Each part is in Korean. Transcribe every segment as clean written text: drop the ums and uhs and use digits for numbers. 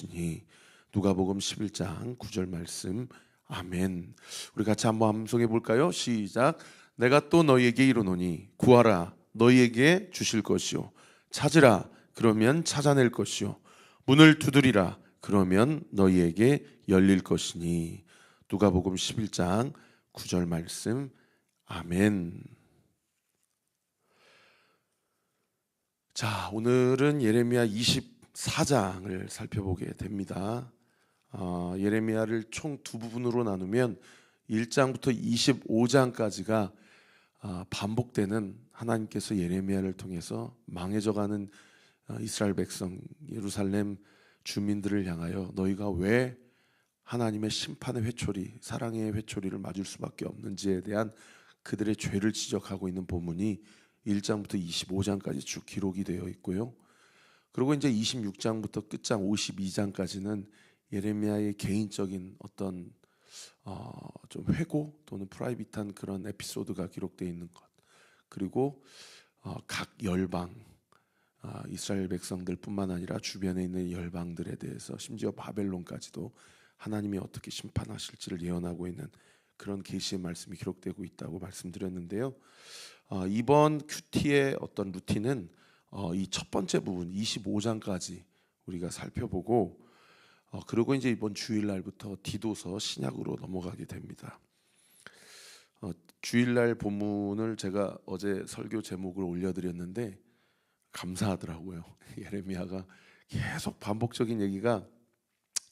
니 누가복음 11장 9절 말씀. 아멘. 우리 같이 한번 암송해 볼까요? 시작. 내가 또 너희에게 이르노니 구하라 너희에게 주실 것이요 찾으라 그러면 찾아낼 것이요 문을 두드리라 그러면 너희에게 열릴 것이니. 누가복음 11장 9절 말씀. 아멘. 자, 오늘은 예레미야 24장을 살펴보게 됩니다. 예레미야를 총 두 부분으로 나누면 1장부터 25장까지가 반복되는 하나님께서 예레미야를 통해서 망해져가는 이스라엘 백성, 예루살렘 주민들을 향하여 너희가 왜 하나님의 심판의 회초리, 사랑의 회초리를 맞을 수밖에 없는지에 대한 그들의 죄를 지적하고 있는 본문이 1장부터 25장까지 쭉 기록이 되어 있고요. 그리고 이제 26장부터 끝장 52장까지는 예레미야의 개인적인 어떤 좀 회고 또는 프라이빗한 그런 에피소드가 기록되어 있는 것, 그리고 각 열방, 이스라엘 백성들뿐만 아니라 주변에 있는 열방들에 대해서 심지어 바벨론까지도 하나님이 어떻게 심판하실지를 예언하고 있는 그런 계시의 말씀이 기록되고 있다고 말씀드렸는데요. 이번 큐티의 어떤 루틴은 이 첫 번째 부분 25장까지 우리가 살펴보고, 그리고 이제 이번 주일날부터 디도서 신약으로 넘어가게 됩니다. 주일날 본문을 제가 어제 설교 제목을 올려드렸는데 감사하더라고요. 예레미야가 계속 반복적인 얘기가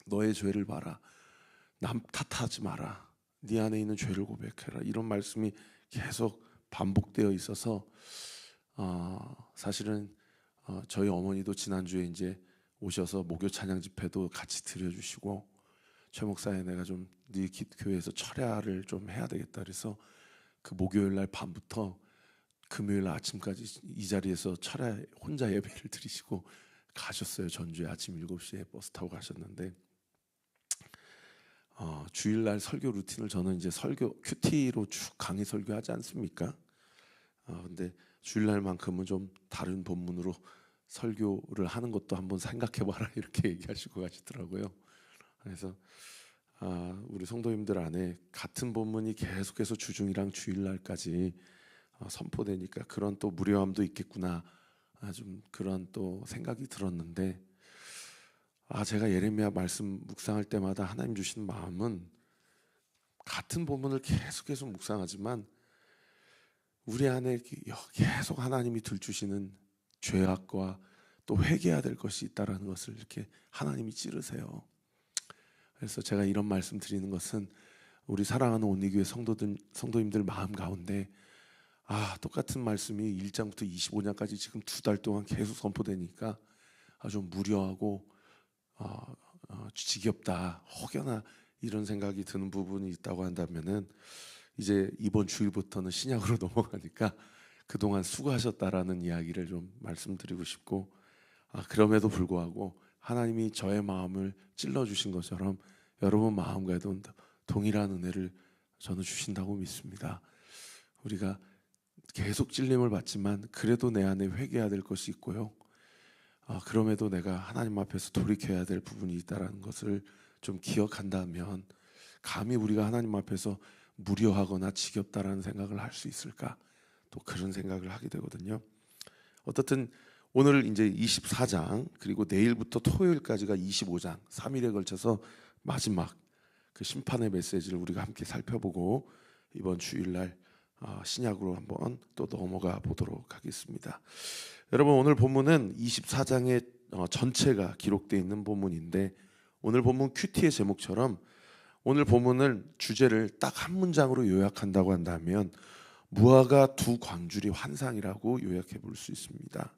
너의 죄를 봐라, 남 탓하지 마라, 네 안에 있는 죄를 고백해라, 이런 말씀이 계속 반복되어 있어서 사실은 저희 어머니도 지난주에 이제 오셔서 목요 찬양 집회도 같이 드려주시고, 최 목사에 내가 좀 네 교회에서 철야를 좀 해야 되겠다 그래서 그 목요일 날 밤부터 금요일 아침까지 이 자리에서 철야 혼자 예배를 드리시고 가셨어요. 전주에 아침 7시에 버스 타고 가셨는데, 주일날 설교 루틴을 저는 이제 설교 큐티로 쭉 강의 설교하지 않습니까? 근데 주일날만큼은 좀 다른 본문으로 설교를 하는 것도 한번 생각해봐라 이렇게 얘기하시고 가시더라고요. 그래서 우리 성도님들 안에 같은 본문이 계속해서 주중이랑 주일날까지 선포되니까 그런 또 무료함도 있겠구나, 좀 그런 또 생각이 들었는데, 제가 예레미야 말씀 묵상할 때마다 하나님 주시는 마음은 같은 본문을 계속해서 묵상하지만 우리 안에 계속 하나님이 들추시는 죄악과 또 회개해야 될 것이 있다라는 것을 이렇게 하나님이 찌르세요. 그래서 제가 이런 말씀 드리는 것은 우리 사랑하는 온리교회 성도님들 마음 가운데 똑같은 말씀이 1장부터 25장까지 지금 2달 동안 계속 선포되니까 좀 무료하고 지겹다, 혹여나 이런 생각이 드는 부분이 있다고 한다면은 이제 이번 주일부터는 신약으로 넘어가니까 그동안 수고하셨다라는 이야기를 좀 말씀드리고 싶고, 그럼에도 불구하고 하나님이 저의 마음을 찔러주신 것처럼 여러분 마음과도 동일한 은혜를 저는 주신다고 믿습니다. 우리가 계속 찔림을 받지만 그래도 내 안에 회개해야 될 것이 있고요, 그럼에도 내가 하나님 앞에서 돌이켜야 될 부분이 있다는 것을 좀 기억한다면 감히 우리가 하나님 앞에서 무료하거나 지겹다라는 생각을 할 수 있을까, 또 그런 생각을 하게 되거든요. 어떻든 오늘 이제 24장 그리고 내일부터 토요일까지가 25장 3일에 걸쳐서 마지막 그 심판의 메시지를 우리가 함께 살펴보고 이번 주일날 신약으로 한번 또 넘어가 보도록 하겠습니다. 여러분, 오늘 본문은 24장의 전체가 기록되어 있는 본문인데, 오늘 본문 큐티의 제목처럼 오늘 본문을 주제를 딱 한 문장으로 요약한다고 한다면 무화과 두 광주리 환상이라고 요약해 볼 수 있습니다.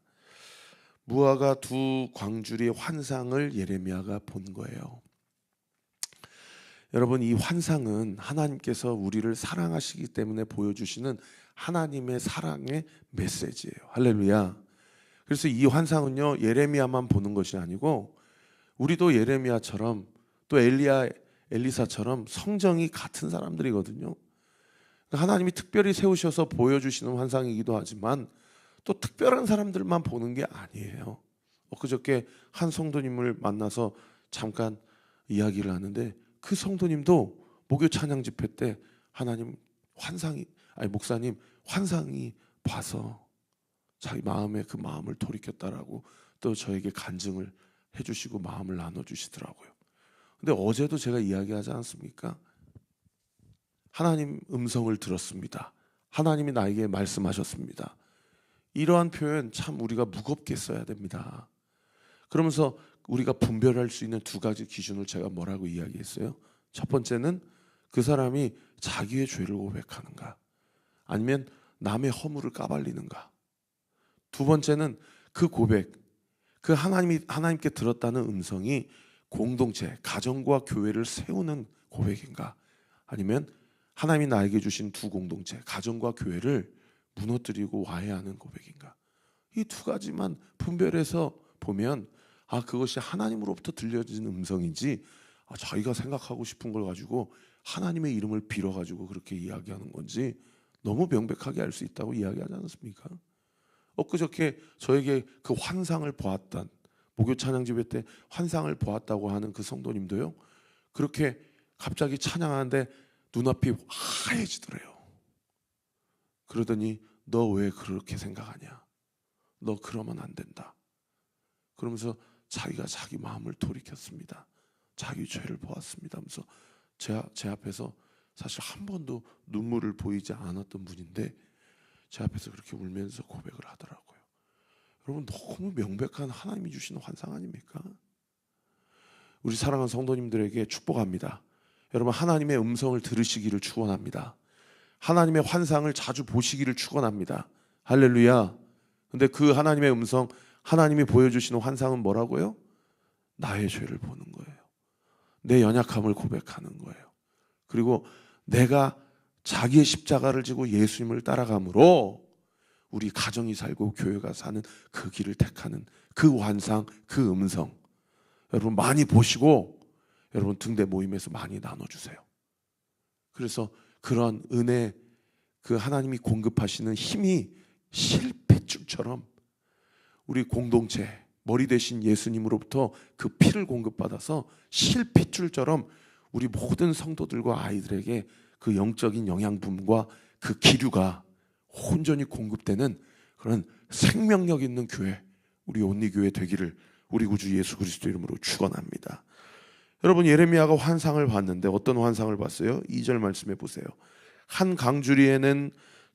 무화과 두 광주리의 환상을 예레미야가 본 거예요. 여러분, 이 환상은 하나님께서 우리를 사랑하시기 때문에 보여주시는 하나님의 사랑의 메시지예요. 할렐루야. 그래서 이 환상은요, 예레미야만 보는 것이 아니고 우리도 예레미야처럼 또 엘리사처럼 성정이 같은 사람들이거든요. 하나님이 특별히 세우셔서 보여주시는 환상이기도 하지만 또 특별한 사람들만 보는 게 아니에요. 엊그저께 한 성도님을 만나서 잠깐 이야기를 하는데 그 성도님도 목요 찬양 집회 때 하나님 목사님 환상이 봐서 자기 마음에 그 마음을 돌이켰다라고 또 저에게 간증을 해주시고 마음을 나눠주시더라고요. 근데 어제도 제가 이야기하지 않습니까? 하나님 음성을 들었습니다. 하나님이 나에게 말씀하셨습니다. 이러한 표현 참 우리가 무겁게 써야 됩니다. 그러면서 우리가 분별할 수 있는 두 가지 기준을 제가 뭐라고 이야기했어요? 첫 번째는 그 사람이 자기의 죄를 고백하는가, 아니면 남의 허물을 까발리는가. 두 번째는 그 고백, 그 하나님께 들었다는 음성이 공동체, 가정과 교회를 세우는 고백인가, 아니면 하나님이 나에게 주신 두 공동체, 가정과 교회를 무너뜨리고 와해하는 고백인가. 이 두 가지만 분별해서 보면 그것이 하나님으로부터 들려진 음성인지 자기가 생각하고 싶은 걸 가지고 하나님의 이름을 빌어가지고 그렇게 이야기하는 건지 너무 명백하게 알 수 있다고 이야기하지 않습니까? 엊그저께 저에게 그 환상을 보았던, 목요 찬양 집회 때 환상을 보았다고 하는 그 성도님도요, 그렇게 갑자기 찬양하는데 눈앞이 하얘지더래요. 그러더니 너 왜 그렇게 생각하냐? 너 그러면 안 된다. 그러면서 자기가 자기 마음을 돌이켰습니다. 자기 죄를 보았습니다 하면서 제 앞에서 사실 한 번도 눈물을 보이지 않았던 분인데 제 앞에서 그렇게 울면서 고백을 하더라고요. 여러분, 너무 명백한 하나님이 주시는 환상 아닙니까? 우리 사랑하는 성도님들에게 축복합니다. 여러분, 하나님의 음성을 들으시기를 축원합니다. 하나님의 환상을 자주 보시기를 축원합니다. 할렐루야. 근데 그 하나님의 음성, 하나님이 보여주시는 환상은 뭐라고요? 나의 죄를 보는 거예요. 내 연약함을 고백하는 거예요. 그리고 내가 자기의 십자가를 지고 예수님을 따라감으로 우리 가정이 살고 교회가 사는 그 길을 택하는 그 환상, 그 음성, 여러분 많이 보시고 여러분 등대 모임에서 많이 나눠주세요. 그래서 그런 은혜, 그 하나님이 공급하시는 힘이 실핏줄처럼 우리 공동체, 머리 대신 예수님으로부터 그 피를 공급받아서 실핏줄처럼 우리 모든 성도들과 아이들에게 그 영적인 영양분과 그 기류가 온전히 공급되는 그런 생명력 있는 교회, 우리 온리교회 되기를 우리 구주 예수 그리스도 이름으로 축원합니다. 여러분, 예레미야가 환상을 봤는데 어떤 환상을 봤어요? 2절 말씀해 보세요. 한 강주리에는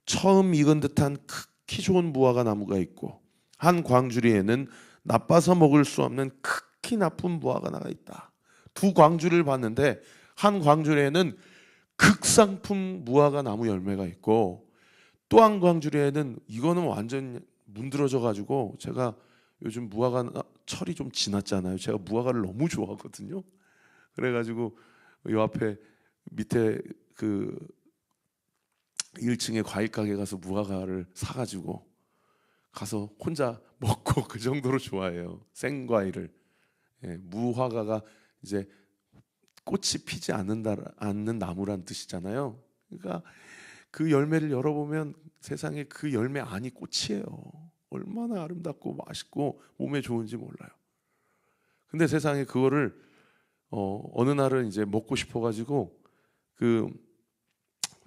처음 익은 듯한 극히 좋은 무화과 나무가 있고 한 광주리에는 나빠서 먹을 수 없는 극히 나쁜 무화과 나무가 있다. 두 광주리를 봤는데 한 광주리에는 극상품 무화과 나무 열매가 있고 또 한 광주리에는 이거는 완전 문드러져 가지고, 제가 요즘 무화과 철이 좀 지났잖아요. 제가 무화과를 너무 좋아하거든요. 그래가지고 이 앞에 밑에 그 1층에 과일 가게 가서 무화과를 사가지고 가서 혼자 먹고 그 정도로 좋아해요. 생과일을. 무화과가 이제 꽃이 피지 않는 나무란 뜻이잖아요. 그러니까 그 열매를 열어보면 세상에 그 열매 안이 꽃이에요. 얼마나 아름답고 맛있고 몸에 좋은지 몰라요. 근데 세상에 그거를 어느 날은 이제 먹고 싶어가지고 그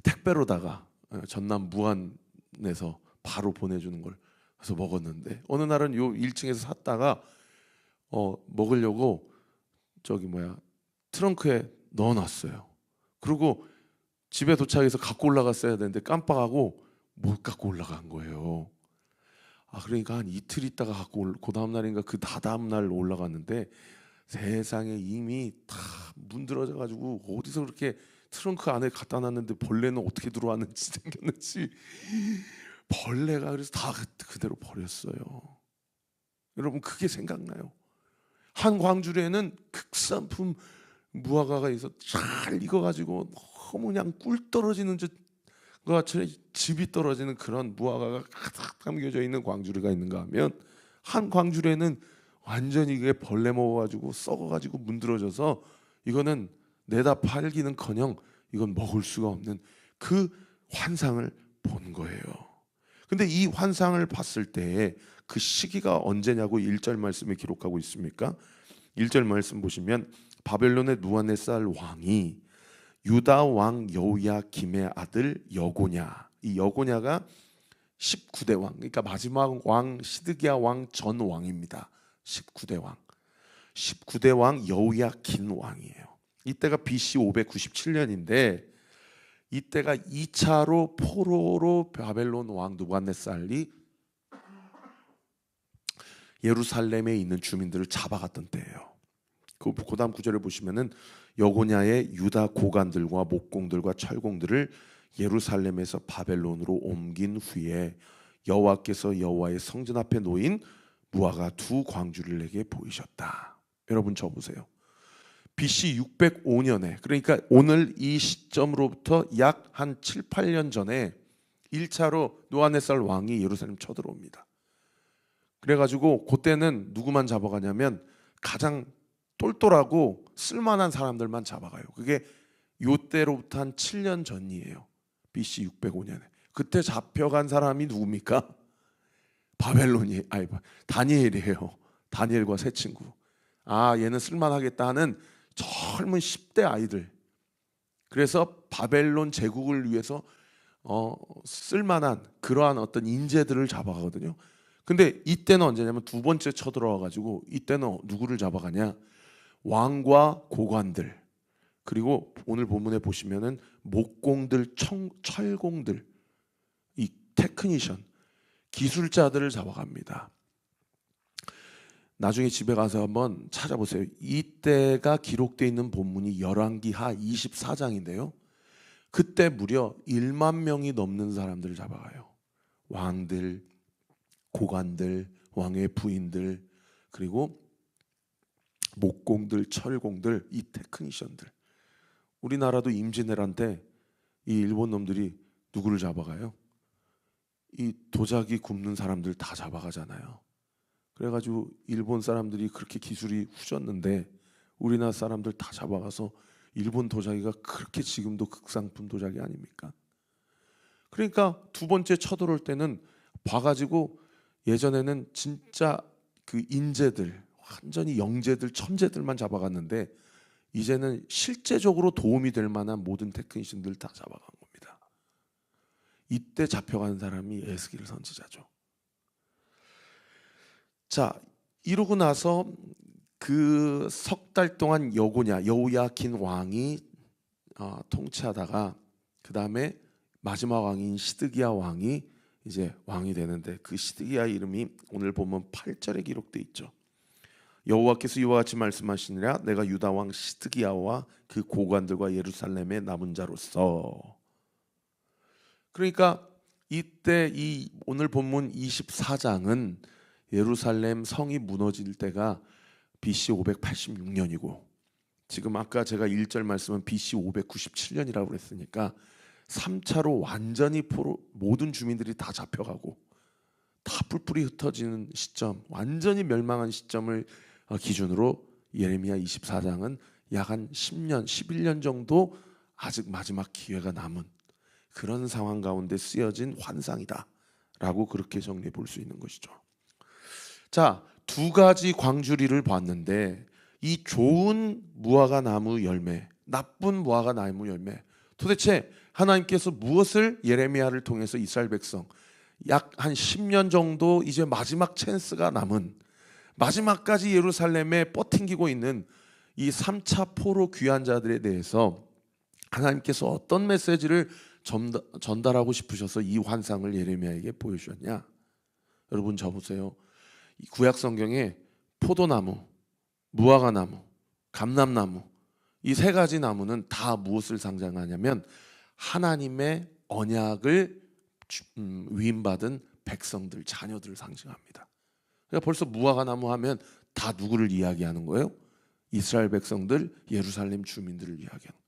택배로다가 전남 무안에서 바로 보내주는 걸 해서 먹었는데, 어느 날은 요 1층에서 샀다가 먹으려고 트렁크에 넣어놨어요. 그리고 집에 도착해서 갖고 올라갔어야 되는데 깜빡하고 못 갖고 올라간 거예요. 그러니까 한 이틀 있다가 그 다음 날인가 그 다다음 날 올라갔는데 세상에 이미 다 문드러져 가지고 어디서 그렇게 트렁크 안에 갖다 놨는데 벌레는 어떻게 들어왔는지 생겼는지, 벌레가 그래서 다 그대로 버렸어요. 여러분, 그게 생각나요? 한 광주리에는 극상품 무화과가 있어 잘 익어가지고 너무 그냥 꿀 떨어지는 것처럼 즙이 떨어지는 그런 무화과가 가득 담겨져 있는 광주리가 있는가 하면, 한 광주리에는 완전히 이게 벌레 먹어가지고 썩어가지고 문드러져서 이거는 내다 팔기는커녕 이건 먹을 수가 없는 그 환상을 본 거예요. 근데 이 환상을 봤을 때 그 시기가 언제냐고 1절 말씀에 기록하고 있습니까? 1절 말씀 보시면 바벨론의 누부갓네살 왕이 유다 왕 여호야김의 아들 여고냐, 이 여고냐가 19대 왕, 그러니까 마지막 왕 시드기야 왕 전 왕입니다. 19대 왕, 19대 왕 여호야긴 왕이에요. 이때가 BC 597년인데 이때가 2차로 포로로 바벨론 왕 누부갓네살이 예루살렘에 있는 주민들을 잡아갔던 때예요. 그 다음 구절을 보시면은 여고냐의 유다 고관들과 목공들과 철공들을 예루살렘에서 바벨론으로 옮긴 후에 여호와께서 여호와의 성전 앞에 놓인 무화과 두 광주를 내게 보이셨다. 여러분 저 보세요. BC 605년에, 그러니까 오늘 이 시점으로부터 약 한 7, 8년 전에 1차로 누부갓네살 왕이 예루살렘 쳐들어옵니다. 그래가지고 그때는 누구만 잡아가냐면 가장 똘똘하고 쓸만한 사람들만 잡아가요. 그게 요때로부터 한 7년 전이에요. BC 605년에. 그때 잡혀간 사람이 누굽니까? 다니엘이에요. 다니엘과 세 친구. 아, 얘는 쓸만하겠다 하는 젊은 10대 아이들. 그래서 바벨론 제국을 위해서 쓸만한 그러한 어떤 인재들을 잡아가거든요. 근데 이때는 언제냐면 두 번째 쳐들어와 가지고 이때는 누구를 잡아가냐? 왕과 고관들, 그리고 오늘 본문에 보시면은 목공들, 철공들, 이 테크니션, 기술자들을 잡아갑니다. 나중에 집에 가서 한번 찾아보세요. 이때가 기록되어 있는 본문이 열왕기하 24장인데요. 그때 무려 1만 명이 넘는 사람들을 잡아가요. 왕들, 고관들, 왕의 부인들, 그리고 목공들, 철공들, 이 테크니션들. 우리나라도 임진왜란 때 이 일본 놈들이 누구를 잡아가요? 이 도자기 굽는 사람들 다 잡아가잖아요. 그래가지고 일본 사람들이 그렇게 기술이 후졌는데 우리나라 사람들 다 잡아가서 일본 도자기가 그렇게 지금도 극상품 도자기 아닙니까? 그러니까 두 번째 쳐들어올 때는 봐가지고 예전에는 진짜 그 인재들, 완전히 영재들, 천재들만 잡아갔는데 이제는 실제적으로 도움이 될 만한 모든 테크니션들 다 잡아간 겁니다. 이때 잡혀간 사람이 에스겔 선지자죠. 자, 이러고 나서 그 석 달 동안 여호야긴 왕이 통치하다가 그 다음에 마지막 왕인 시드기야 왕이 이제 왕이 되는데 그 시드기야 이름이 오늘 보면 8절에 기록돼 있죠. 여호와께서 이와 같이 말씀하시니라 내가 유다 왕 시드기야와 그 고관들과 예루살렘의 남은 자로서. 그러니까 이때 이 오늘 본문 24장은 예루살렘 성이 무너질 때가 BC 586년이고 지금 아까 제가 1절 말씀은 BC 597년이라고 그랬으니까 3차로 완전히 모든 주민들이 다 잡혀가고 다 뿔뿔이 흩어지는 시점, 완전히 멸망한 시점을 기준으로 예레미야 24장은 약 한 10년, 11년 정도 아직 마지막 기회가 남은 그런 상황 가운데 쓰여진 환상이다 라고 그렇게 정리해 볼 수 있는 것이죠. 자, 두 가지 광주리를 봤는데 이 좋은 무화과 나무 열매, 나쁜 무화과 나무 열매, 도대체 하나님께서 무엇을 예레미야를 통해서 이스라엘 백성 약 한 10년 정도 이제 마지막 찬스가 남은 마지막까지 예루살렘에 버팅기고 있는 이 3차 포로 귀환 자들에 대해서 하나님께서 어떤 메시지를 전달하고 싶으셔서 이 환상을 예레미야에게 보여주셨냐? 여러분 저 보세요. 구약 성경에 포도나무, 무화과나무, 감람나무 이 세 가지 나무는 다 무엇을 상징하냐면 하나님의 언약을 위임받은 백성들, 자녀들을 상징합니다. 그러니까 벌써 무화과나무 하면 다 누구를 이야기하는 거예요? 이스라엘 백성들, 예루살렘 주민들을 이야기하는.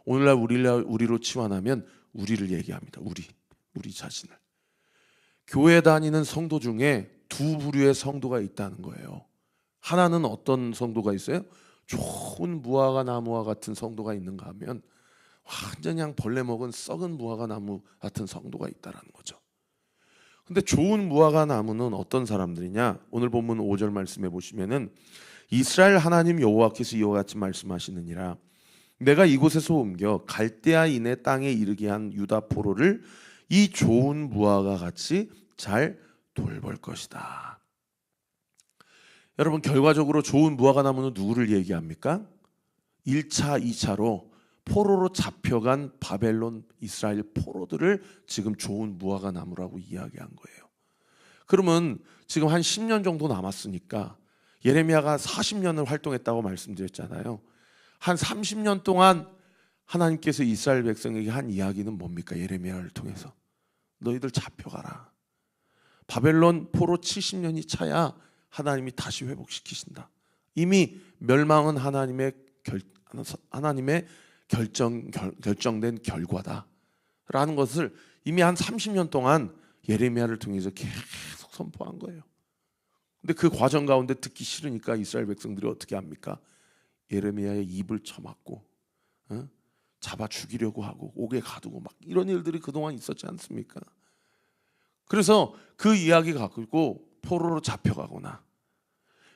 오늘날 우리로 치환하면 우리를 얘기합니다. 우리 자신을. 교회 다니는 성도 중에 두 부류의 성도가 있다는 거예요. 하나는 어떤 성도가 있어요? 좋은 무화과 나무와 같은 성도가 있는가 하면 완전히 그냥 벌레 먹은 썩은 무화과 나무 같은 성도가 있다라는 거죠. 근데 좋은 무화과 나무는 어떤 사람들이냐? 오늘 본문 5절 말씀해 보시면은 이스라엘 하나님 여호와께서 이와 같이 말씀하시느니라. 내가 이곳에서 옮겨 갈대아인의 땅에 이르게 한 유다 포로를 이 좋은 무화과 같이 잘 돌볼 것이다. 여러분, 결과적으로 좋은 무화과 나무는 누구를 얘기합니까? 1차, 2차로 포로로 잡혀간 바벨론 이스라엘 포로들을 지금 좋은 무화과 나무라고 이야기한 거예요. 그러면 지금 한 10년 정도 남았으니까 예레미야가 40년을 활동했다고 말씀드렸잖아요. 한 30년 동안 하나님께서 이스라엘 백성에게 한 이야기는 뭡니까? 예레미야를 통해서 너희들 잡혀가라. 바벨론 포로 70년이 차야 하나님이 다시 회복시키신다. 이미 멸망은 하나님의 결정된 결과다라는 것을 이미 한 30년 동안 예레미야를 통해서 계속 선포한 거예요. 근데 그 과정 가운데 듣기 싫으니까 이스라엘 백성들이 어떻게 합니까? 예레미야의 입을 쳐맞고 잡아 죽이려고 하고 옥에 가두고 막 이런 일들이 그동안 있었지 않습니까? 그래서 그 이야기 갖고 포로로 잡혀가거나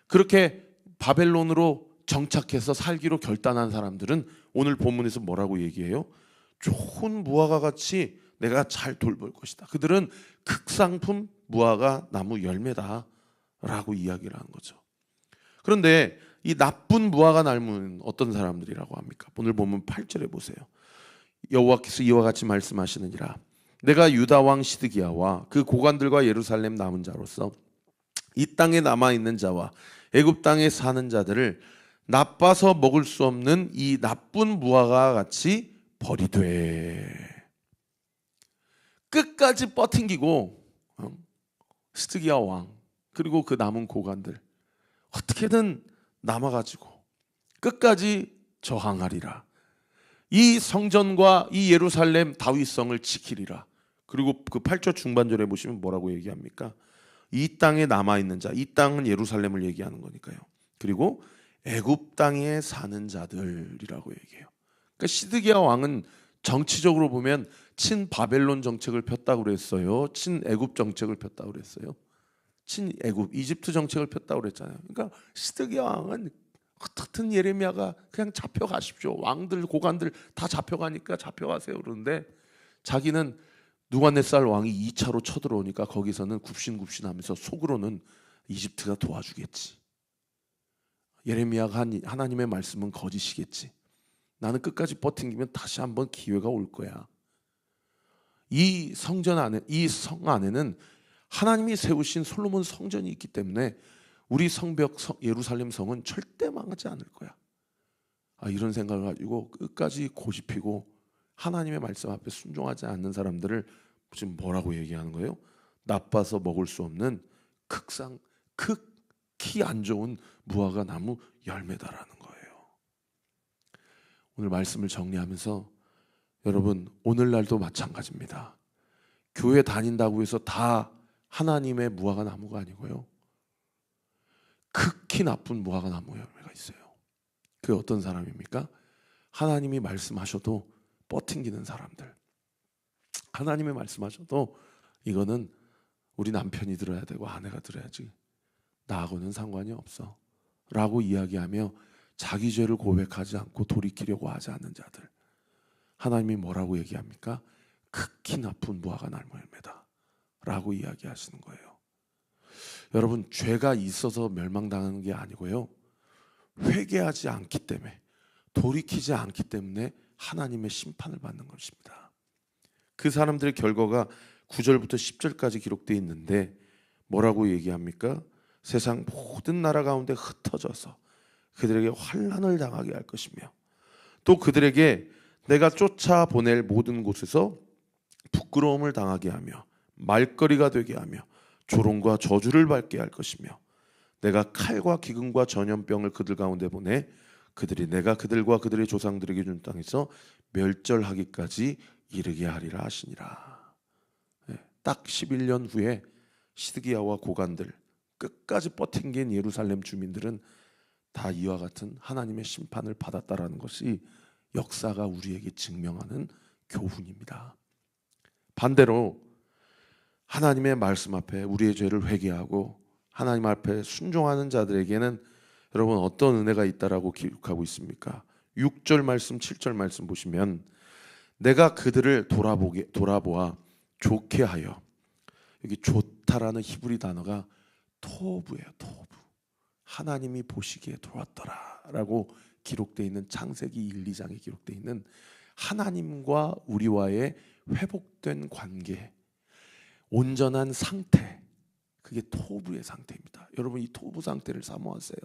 그렇게 바벨론으로 정착해서 살기로 결단한 사람들은 오늘 본문에서 뭐라고 얘기해요? 좋은 무화과 같이 내가 잘 돌볼 것이다. 그들은 극상품 무화과 나무 열매다 라고 이야기를 한 거죠. 그런데 이 나쁜 무화과 나무는 어떤 사람들이라고 합니까? 오늘 보면 8절에 보세요. 여호와께서 이와 같이 말씀하시느니라. 내가 유다 왕 시드기야와 그 고관들과 예루살렘 남은 자로서 이 땅에 남아있는 자와 애굽 땅에 사는 자들을 나빠서 먹을 수 없는 이 나쁜 무화과 같이 버리되 끝까지 버팅기고 시드기야 왕 그리고 그 남은 고관들 어떻게든 남아가지고 끝까지 저항하리라. 이 성전과 이 예루살렘 다윗성을 지키리라. 그리고 그 8절 중반절에 보시면 뭐라고 얘기합니까? 이 땅에 남아있는 자, 이 땅은 예루살렘을 얘기하는 거니까요. 그리고 애굽 땅에 사는 자들이라고 얘기해요. 그러니까 시드기야 왕은 정치적으로 보면 친바벨론 정책을 폈다고 그랬어요. 친애굽 정책을 폈다고 그랬어요. 친애굽, 이집트 정책을 폈다고 그랬잖아요. 그러니까 시드기야 왕은 어떻든 예레미야가 그냥 잡혀가십시오. 왕들, 고관들 다 잡혀가니까 잡혀가세요. 그러는데 자기는 누갓네살 왕이 2차로 쳐들어오니까 거기서는 굽신굽신하면서 속으로는 이집트가 도와주겠지. 예레미야가 한 하나님의 말씀은 거짓이겠지. 나는 끝까지 버팅기면 다시 한번 기회가 올 거야. 이 성전 안에, 이 성 안에는 하나님이 세우신 솔로몬 성전이 있기 때문에 우리 성벽 예루살렘 성은 절대 망하지 않을 거야. 이런 생각을 가지고 끝까지 고집피고 하나님의 말씀 앞에 순종하지 않는 사람들을 지금 뭐라고 얘기하는 거예요? 나빠서 먹을 수 없는 극히 안 좋은 무화과 나무 열매다라는 거예요. 오늘 말씀을 정리하면서 여러분, 오늘날도 마찬가지입니다. 교회 다닌다고 해서 다 하나님의 무화과 나무가 아니고요, 극히 나쁜 무화과 나무 열매가 있어요. 그게 어떤 사람입니까? 하나님이 말씀하셔도 뻗팅기는 사람들. 하나님이 말씀하셔도 이거는 우리 남편이 들어야 되고 아내가 들어야지, 나하고는 상관이 없어 라고 이야기하며 자기 죄를 고백하지 않고 돌이키려고 하지 않는 자들, 하나님이 뭐라고 얘기합니까? 극히 나쁜 무화과 나무 열매다 라고 이야기하시는 거예요. 여러분, 죄가 있어서 멸망당하는 게 아니고요, 회개하지 않기 때문에, 돌이키지 않기 때문에 하나님의 심판을 받는 것입니다. 그 사람들의 결과가 9절부터 10절까지 기록되어 있는데 뭐라고 얘기합니까? 세상 모든 나라 가운데 흩어져서 그들에게 환난을 당하게 할 것이며, 또 그들에게 내가 쫓아보낼 모든 곳에서 부끄러움을 당하게 하며 말거리가 되게 하며 조롱과 저주를 받게 할 것이며, 내가 칼과 기근과 전염병을 그들 가운데 보내 그들이 내가 그들과 그들의 조상들에게 준 땅에서 멸절하기까지 이르게 하리라 하시니라. 딱 11년 후에 시드기야와 고관들, 끝까지 버팅긴 예루살렘 주민들은 다 이와 같은 하나님의 심판을 받았다라는 것이 역사가 우리에게 증명하는 교훈입니다. 반대로 하나님의 말씀 앞에 우리의 죄를 회개하고 하나님 앞에 순종하는 자들에게는 여러분 어떤 은혜가 있다라고 기록하고 있습니까? 6절 말씀 7절 말씀 보시면 내가 그들을 돌아보아 좋게 하여, 여기 좋다라는 히브리 단어가 토브예요. 토브. 하나님이 보시기에 좋았더라라고 기록되어 있는 창세기 1, 2장에 기록되어 있는 하나님과 우리와의 회복된 관계, 온전한 상태, 그게 토브의 상태입니다. 여러분 이 토브 상태를 사모하세요.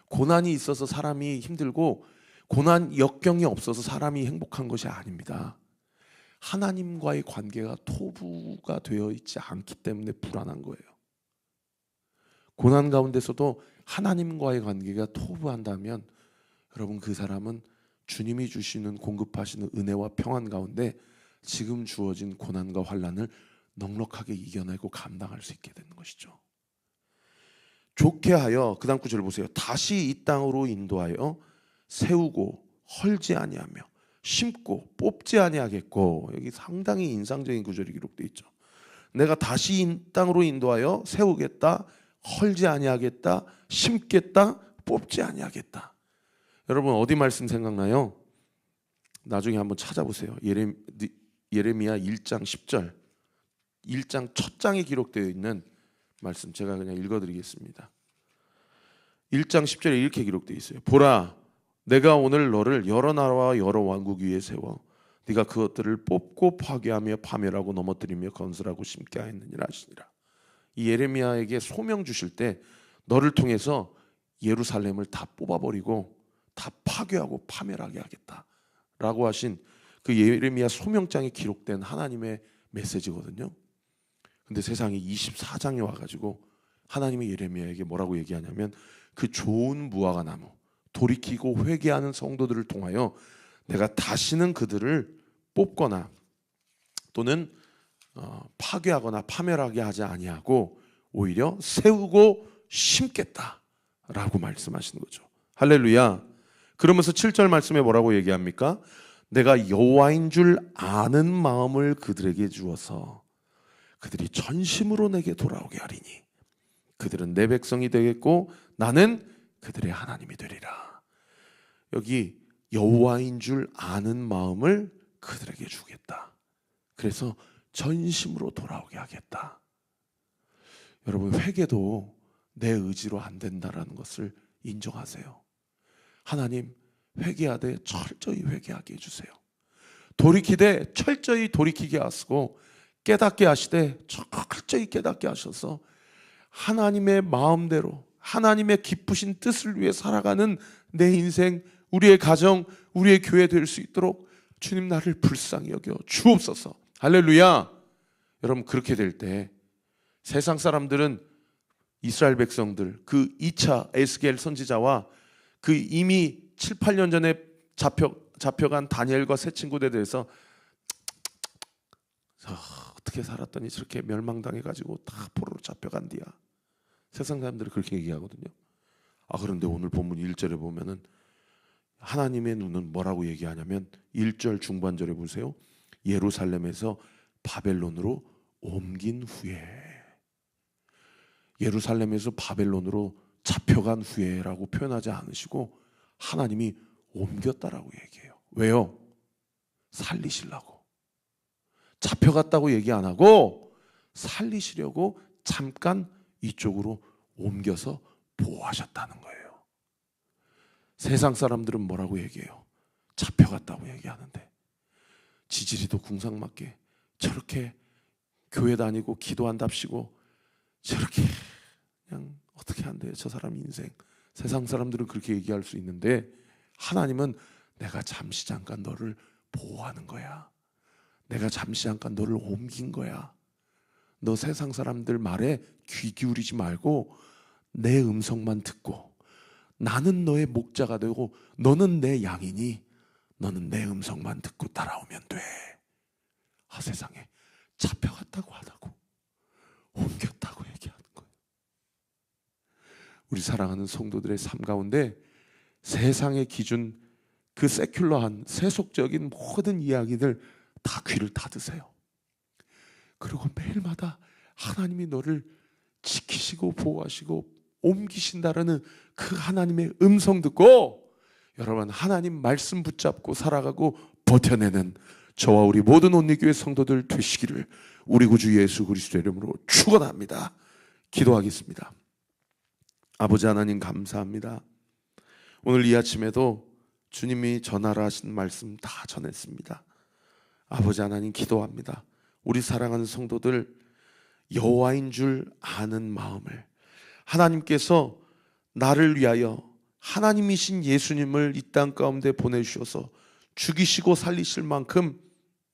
고난이 있어서 사람이 힘들고 고난 역경이 없어서 사람이 행복한 것이 아닙니다. 하나님과의 관계가 토부가 되어 있지 않기 때문에 불안한 거예요. 고난 가운데서도 하나님과의 관계가 토부한다면 여러분 그 사람은 주님이 주시는 공급하시는 은혜와 평안 가운데 지금 주어진 고난과 환난을 넉넉하게 이겨내고 감당할 수 있게 되는 것이죠. 좋게 하여, 그 다음 구절을 보세요. 다시 이 땅으로 인도하여 세우고 헐지 아니하며 심고 뽑지 아니하겠고, 여기 상당히 인상적인 구절이 기록되어 있죠. 내가 다시 이 땅으로 인도하여 세우겠다, 헐지 아니하겠다, 심겠다, 뽑지 아니하겠다. 여러분 어디 말씀 생각나요? 나중에 한번 찾아보세요. 예레미야 1장 10절, 1장 첫 장에 기록되어 있는 말씀 제가 그냥 읽어드리겠습니다. 1장 10절에 이렇게 기록되어 있어요. 보라, 내가 오늘 너를 여러 나라와 여러 왕국 위에 세워 네가 그것들을 뽑고 파괴하며 파멸하고 넘어뜨리며 건설하고 심게 하였느니라 하시니라. 이 예레미야에게 소명 주실 때 너를 통해서 예루살렘을 다 뽑아버리고 다 파괴하고 파멸하게 하겠다라고 하신 그 예레미야 소명장에 기록된 하나님의 메시지거든요. 근데 세상에 24장에 와가지고 하나님이 예레미야에게 뭐라고 얘기하냐면 그 좋은 무화과 나무, 돌이키고 회개하는 성도들을 통하여 내가 다시는 그들을 뽑거나 또는 파괴하거나 파멸하게 하지 아니하고 오히려 세우고 심겠다라고 말씀하시는 거죠. 할렐루야. 그러면서 7절 말씀에 뭐라고 얘기합니까? 내가 여호와인 줄 아는 마음을 그들에게 주어서 그들이 전심으로 내게 돌아오게 하리니 그들은 내 백성이 되겠고 나는 그들의 하나님이 되리라. 여기 여호와인 줄 아는 마음을 그들에게 주겠다. 그래서 전심으로 돌아오게 하겠다. 여러분 회개도 내 의지로 안 된다라는 것을 인정하세요. 하나님 회개하되 철저히 회개하게 해주세요. 돌이키되 철저히 돌이키게 하시고 깨닫게 하시되 철저히 깨닫게 하셔서 하나님의 마음대로 하나님의 기쁘신 뜻을 위해 살아가는 내 인생, 우리의 가정, 우리의 교회 될 수 있도록 주님 나를 불쌍히 여겨 주옵소서. 할렐루야. 여러분 그렇게 될 때 세상 사람들은 이스라엘 백성들 그 2차 에스겔 선지자와 그 이미 7, 8년 전에 잡혀간 다니엘과 세 친구들에 대해서 어떻게 살았더니 저렇게 멸망당해가지고 다 포로로 잡혀간디야. 세상 사람들이 그렇게 얘기하거든요. 그런데 오늘 본문 1절에 보면은 하나님의 눈은 뭐라고 얘기하냐면 1절 중반절에 보세요. 예루살렘에서 바벨론으로 옮긴 후에, 예루살렘에서 바벨론으로 잡혀간 후에라고 표현하지 않으시고 하나님이 옮겼다라고 얘기해요. 왜요? 살리시려고. 잡혀갔다고 얘기 안 하고 살리시려고 잠깐 이쪽으로 옮겨서 보호하셨다는 거예요. 세상 사람들은 뭐라고 얘기해요? 잡혀갔다고 얘기하는데 지지리도 궁상맞게 저렇게 교회 다니고 기도한답시고 저렇게 그냥 어떻게 한대요? 저 사람 인생. 세상 사람들은 그렇게 얘기할 수 있는데 하나님은 내가 잠시 잠깐 너를 보호하는 거야. 내가 잠시 잠깐 너를 옮긴 거야. 너 세상 사람들 말에 귀 기울이지 말고 내 음성만 듣고 나는 너의 목자가 되고 너는 내 양이니 너는 내 음성만 듣고 따라오면 돼. 세상에 잡혀갔다고 하다고 옮겼다고 얘기하는 거예요. 우리 사랑하는 성도들의 삶 가운데 세상의 기준, 그 세큘러한 세속적인 모든 이야기들 다 귀를 닫으세요. 그리고 매일마다 하나님이 너를 지키시고 보호하시고 옮기신다라는 그 하나님의 음성 듣고 여러분 하나님 말씀 붙잡고 살아가고 버텨내는 저와 우리 모든 온리교회 성도들 되시기를 우리 구주 예수 그리스도의 이름으로 축원합니다. 기도하겠습니다. 아버지 하나님 감사합니다. 오늘 이 아침에도 주님이 전하라 하신 말씀 다 전했습니다. 아버지 하나님 기도합니다. 우리 사랑하는 성도들 여호와인 줄 아는 마음을, 하나님께서 나를 위하여 하나님이신 예수님을 이 땅 가운데 보내주셔서 죽이시고 살리실 만큼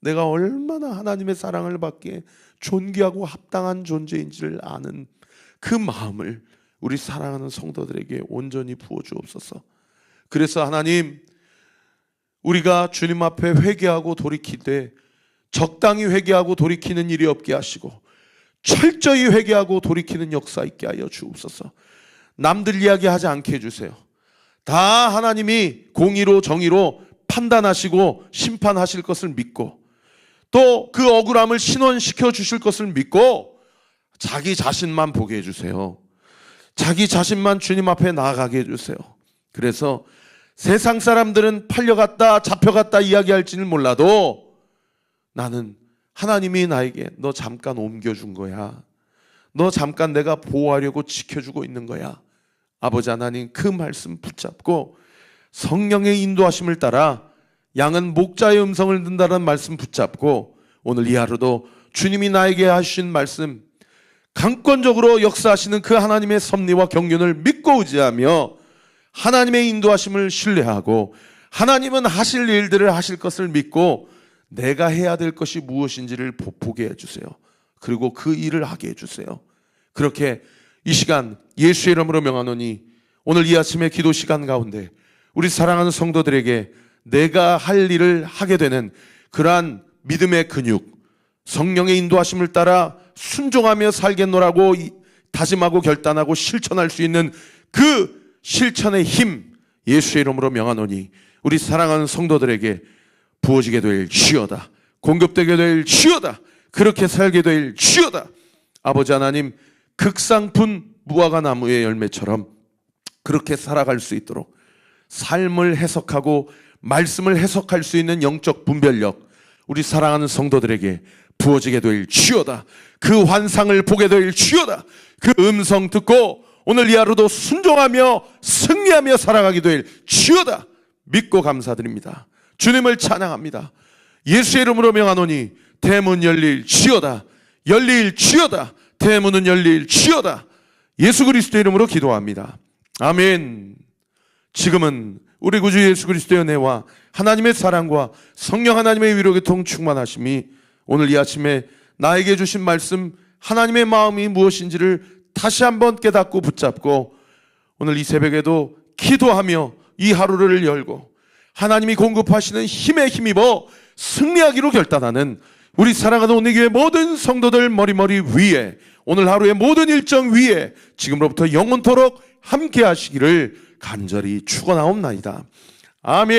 내가 얼마나 하나님의 사랑을 받기에 존귀하고 합당한 존재인지를 아는 그 마음을 우리 사랑하는 성도들에게 온전히 부어주옵소서. 그래서 하나님, 우리가 주님 앞에 회개하고 돌이키되 적당히 회개하고 돌이키는 일이 없게 하시고 철저히 회개하고 돌이키는 역사 있게 하여 주옵소서. 남들 이야기하지 않게 해주세요. 다 하나님이 공의로 정의로 판단하시고 심판하실 것을 믿고 또 그 억울함을 신원시켜 주실 것을 믿고 자기 자신만 보게 해주세요. 자기 자신만 주님 앞에 나아가게 해주세요. 그래서 세상 사람들은 팔려갔다 잡혀갔다 이야기할지는 몰라도 나는 하나님이 나에게 너 잠깐 옮겨준 거야, 너 잠깐 내가 보호하려고 지켜주고 있는 거야. 아버지 하나님 그 말씀 붙잡고 성령의 인도하심을 따라 양은 목자의 음성을 듣는다는 말씀 붙잡고 오늘 이 하루도 주님이 나에게 하신 말씀 강권적으로 역사하시는 그 하나님의 섭리와 경륜을 믿고 의지하며 하나님의 인도하심을 신뢰하고 하나님은 하실 일들을 하실 것을 믿고 내가 해야 될 것이 무엇인지를 보게 해주세요. 그리고 그 일을 하게 해주세요. 그렇게 이 시간 예수의 이름으로 명하노니 오늘 이 아침의 기도 시간 가운데 우리 사랑하는 성도들에게 내가 할 일을 하게 되는 그러한 믿음의 근육, 성령의 인도하심을 따라 순종하며 살겠노라고 다짐하고 결단하고 실천할 수 있는 그 실천의 힘 예수의 이름으로 명하노니 우리 사랑하는 성도들에게 부어지게 될 주여다. 공급되게 될 주여다. 그렇게 살게 될 주여다. 아버지 하나님 극상품 무화과 나무의 열매처럼 그렇게 살아갈 수 있도록 삶을 해석하고 말씀을 해석할 수 있는 영적 분별력 우리 사랑하는 성도들에게 부어지게 될 주여다. 그 환상을 보게 될 주여다. 그 음성 듣고 오늘 이 하루도 순종하며 승리하며 살아가게 될 주여다. 믿고 감사드립니다. 주님을 찬양합니다. 예수의 이름으로 명하노니 대문 열릴 주여다. 열릴 주여다. 대문은 열릴 주여다. 예수 그리스도의 이름으로 기도합니다. 아멘. 지금은 우리 구주 예수 그리스도의 은혜와 하나님의 사랑과 성령 하나님의 위로 교통 충만하심이 오늘 이 아침에 나에게 주신 말씀 하나님의 마음이 무엇인지를 다시 한번 깨닫고 붙잡고 오늘 이 새벽에도 기도하며 이 하루를 열고 하나님이 공급하시는 힘에 힘입어 승리하기로 결단하는 우리 사랑하는 온리교회 모든 성도들 머리머리 위에 오늘 하루의 모든 일정 위에 지금으로부터 영원토록 함께 하시기를 간절히 축원하옵나이다. 아멘.